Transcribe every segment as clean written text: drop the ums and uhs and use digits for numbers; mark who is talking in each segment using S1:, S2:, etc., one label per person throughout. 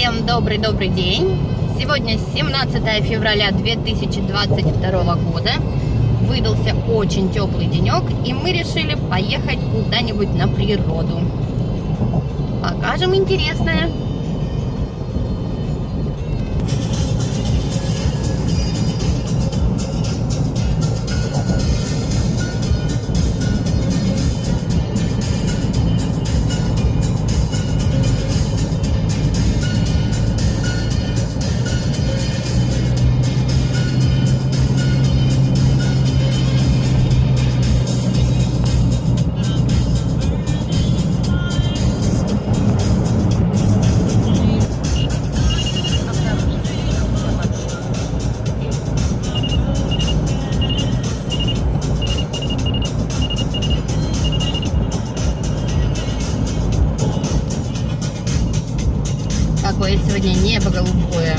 S1: Всем добрый день! Сегодня 17 февраля 2022 года. Выдался очень теплый денек, и мы решили поехать куда-нибудь на природу. Покажем интересное. Какое сегодня небо голубое.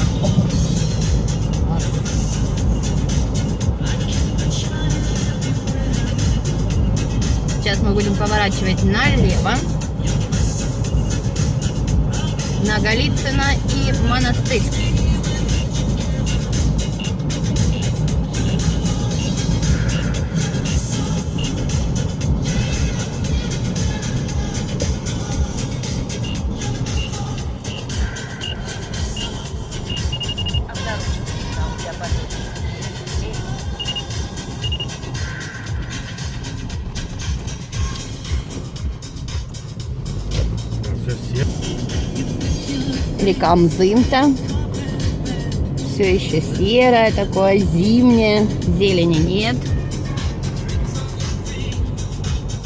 S1: Сейчас мы будем поворачивать налево на Голицыно и монастырь. Река Мзымта. Все еще серое такое, зимнее. Зелени нет.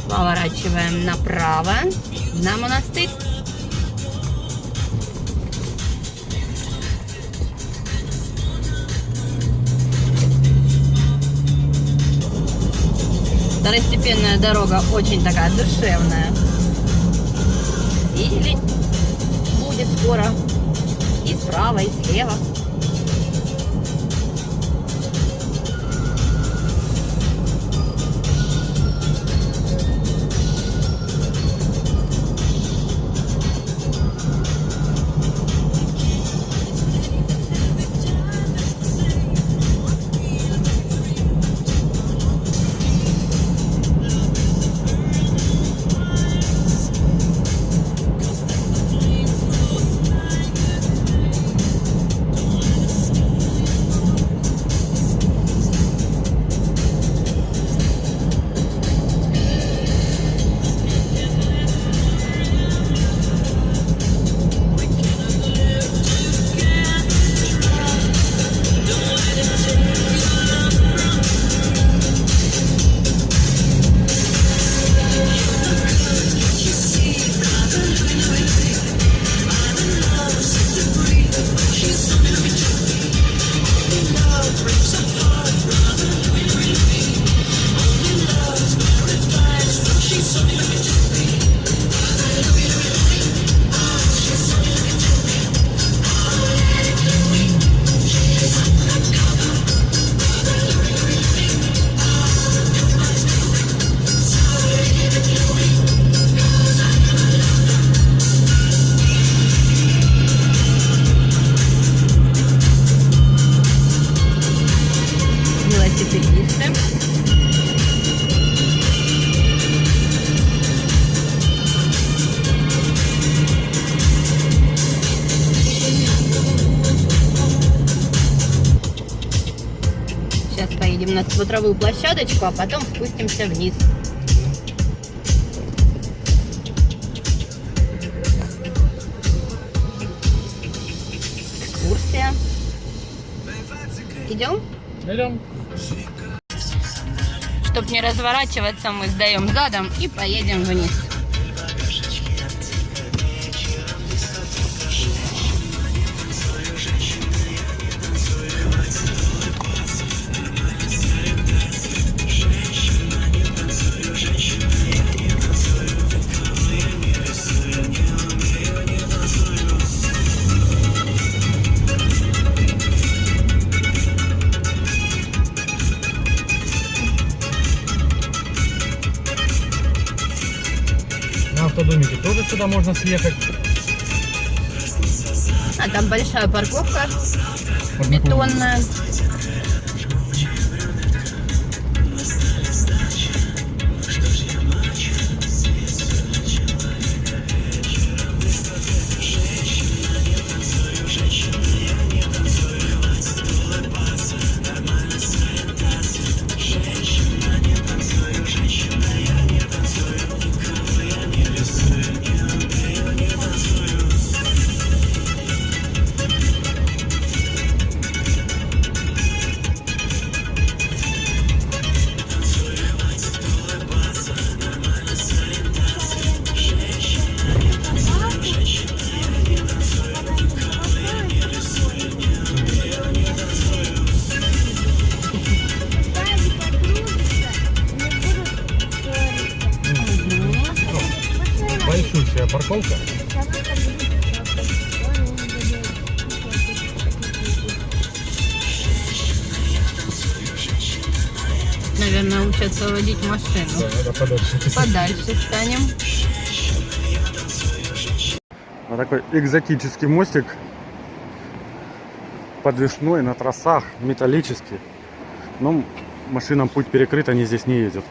S1: Поворачиваем направо на монастырь. Второстепенная дорога очень такая душевная. Зелень будет скоро и справа, и слева. Сейчас поедем на смотровую площадочку, а потом спустимся вниз. Экскурсия. Идем?
S2: Идем.
S1: Чтобы не разворачиваться, мы сдаем задом и поедем вниз.
S2: На автодомике тоже сюда можно съехать.
S1: А там большая парковка бетонная.
S2: Большущая парковка.
S1: Наверное, учатся водить машину.
S2: Да, надо подальше.
S1: Подальше станем.
S2: Вот такой экзотический мостик. Подвесной, на трассах, металлический. Но машинам путь перекрыт, они здесь не ездят.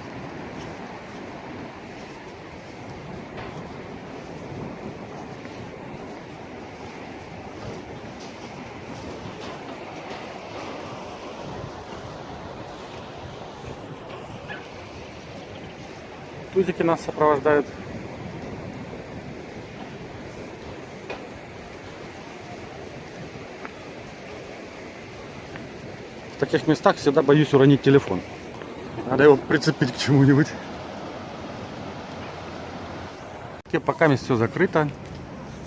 S2: Тузики нас сопровождают. В таких местах всегда боюсь уронить телефон. Надо его прицепить к чему-нибудь. Пока все закрыто.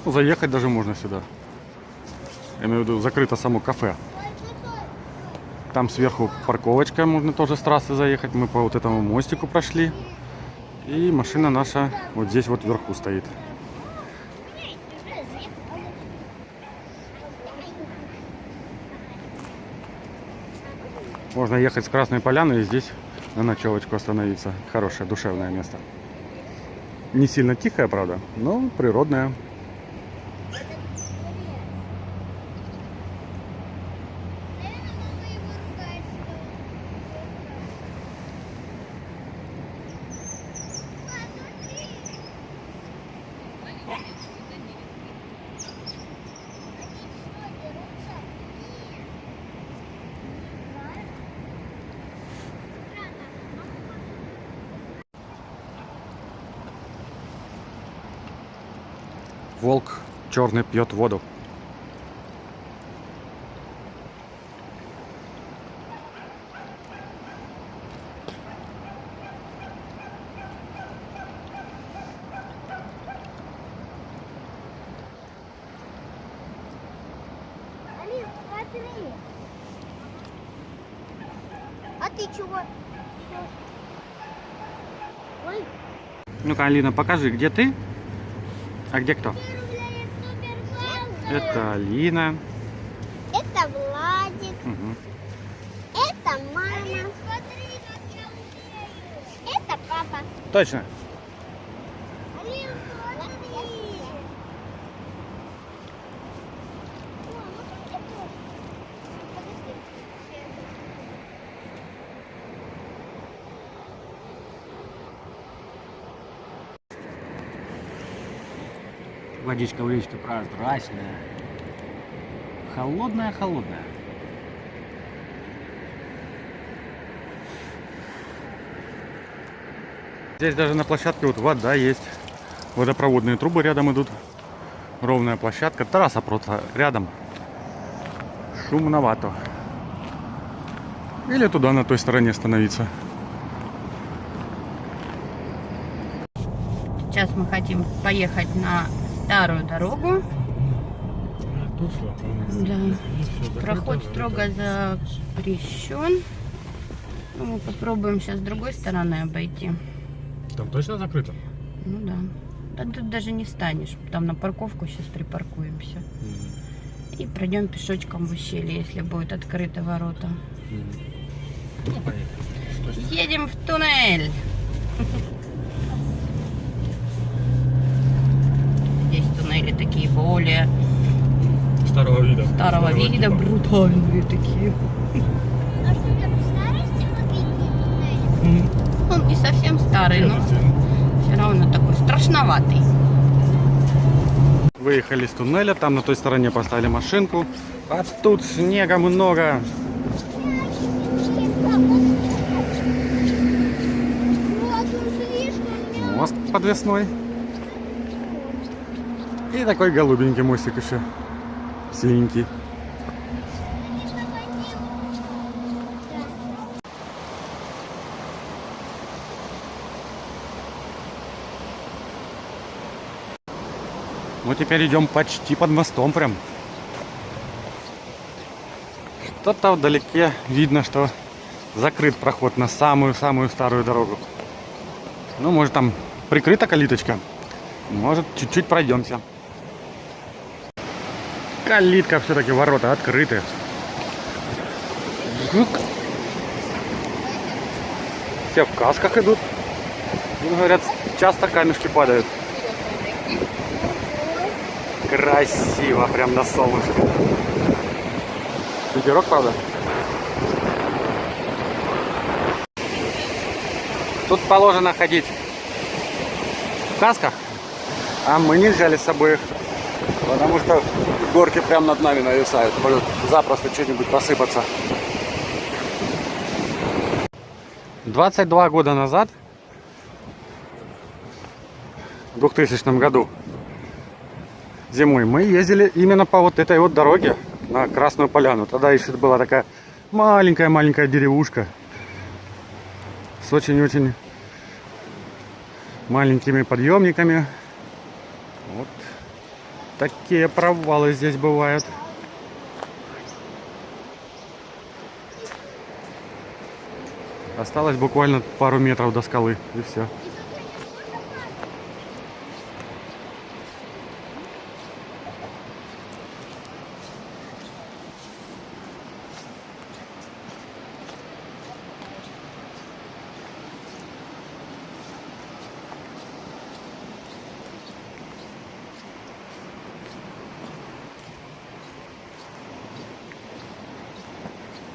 S2: Ну, заехать даже можно сюда. Я имею в виду, закрыто само кафе. Там сверху парковочка, можно тоже с трассы заехать. Мы по вот этому мостику прошли. И машина наша вот здесь вот вверху стоит. Можно ехать с Красной Поляны и здесь на ночевочку остановиться. Хорошее, душевное место. Не сильно тихое, правда, но природное. Волк черный пьет воду.
S3: Алин, смотри. А ты чего? Ой.
S2: Ну-ка, Алина, покажи, где ты, а где кто? Это Алина.
S3: Это Владик.
S2: Угу.
S3: Это мама. Смотри, как я умею. Это папа.
S2: Точно.
S3: Алин, смотри.
S2: Водичка в речке прозрачная. Холодная-холодная. Здесь даже на площадке вот вода есть. Водопроводные трубы рядом идут. Ровная площадка. Трасса просто рядом. Шумновато. Или туда, на той стороне становиться.
S1: Сейчас мы хотим поехать на старую дорогу. Да. Проход строго запрещен. Ну, мы попробуем сейчас с другой стороны обойти.
S2: Там точно закрыто?
S1: Ну да. Да тут даже не станешь. Там на парковку сейчас припаркуемся. И пройдем пешочком в ущелье, если будут открыты ворота. Едем в туннель. Здесь туннели такие более
S2: старого вида.
S1: Старого вида, брутальные такие.
S3: А что, там старости магазин?
S1: Он не совсем старый, но все равно такой страшноватый.
S2: Выехали из туннеля, там на той стороне поставили машинку. А тут снега много. Мост подвесной. И такой голубенький мостик еще. Синенький. Мы теперь идем почти под мостом прям. Что-то вдалеке видно, что закрыт проход на самую-самую старую дорогу. Ну, может, там прикрыта калиточка. Может, чуть-чуть пройдемся. Калитка все-таки, ворота открыты. Все в касках идут. И, говорят, часто камешки падают. Красиво, прям на солнышке. Ветерок, правда? Тут положено ходить в касках, а мы не взяли с собой их, потому что горки прям над нами нависают. Может запросто что-нибудь посыпаться. 22 года назад, в 2000 году, зимой, мы ездили именно по вот этой вот дороге на Красную Поляну. Тогда еще была такая маленькая деревушка с очень-очень маленькими подъемниками. Вот такие провалы здесь бывают. Осталось буквально пару метров до скалы, и все.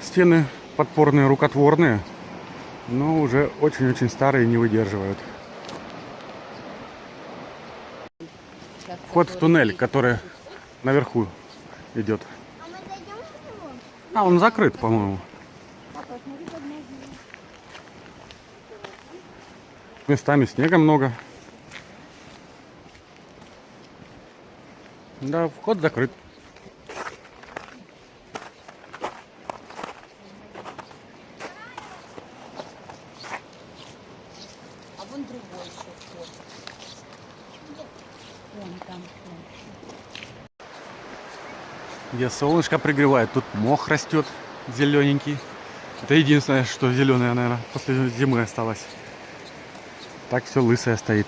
S2: Стены подпорные, рукотворные, но уже очень-очень старые и не выдерживают. Вход в туннель, который наверху идет.
S3: А мы дойдем до него?
S2: А, он закрыт, по-моему. Местами снега много. Да, вход закрыт.
S1: А вон другой еще вход. Вон там.
S2: Где солнышко пригревает, тут мох растет зелененький. Это единственное, что зеленое, наверное, после зимы осталось. Так все лысое стоит.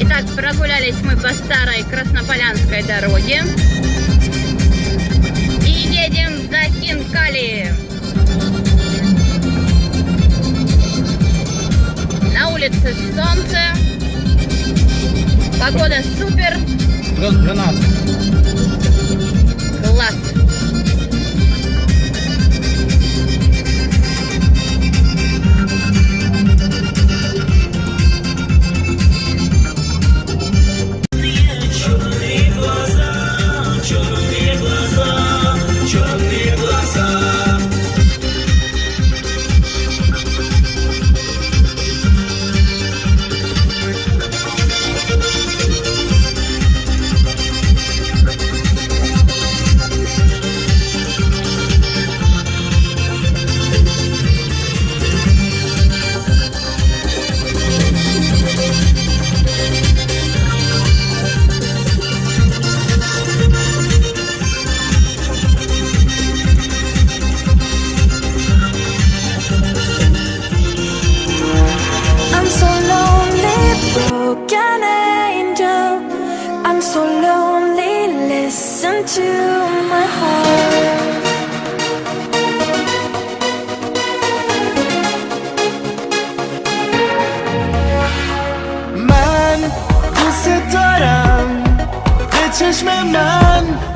S1: Итак, прогулялись мы по старой Краснополянской дороге и едем за Хинкали. На улице солнце, погода супер.
S2: Плюс 12.
S1: Класс.
S4: to my heart.
S5: من دوست دارم به چشم من